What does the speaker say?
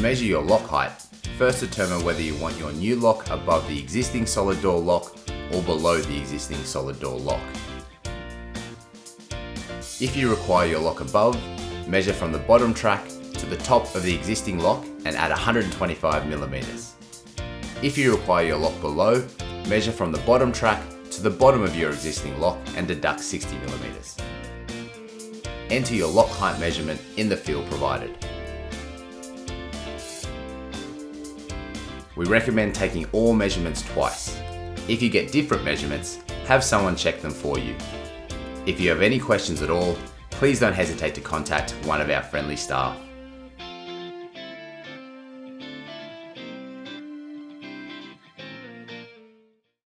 measure your lock height, first determine whether you want your new lock above the existing solid door lock or below the existing solid door lock. If you require your lock above, measure from the bottom track to the top of the existing lock and add 125mm. If you require your lock below, measure from the bottom track to the bottom of your existing lock and deduct 60mm. Enter your lock height measurement in the field provided. We recommend taking all measurements twice. If you get different measurements, have someone check them for you. If you have any questions at all, please don't hesitate to contact one of our friendly staff.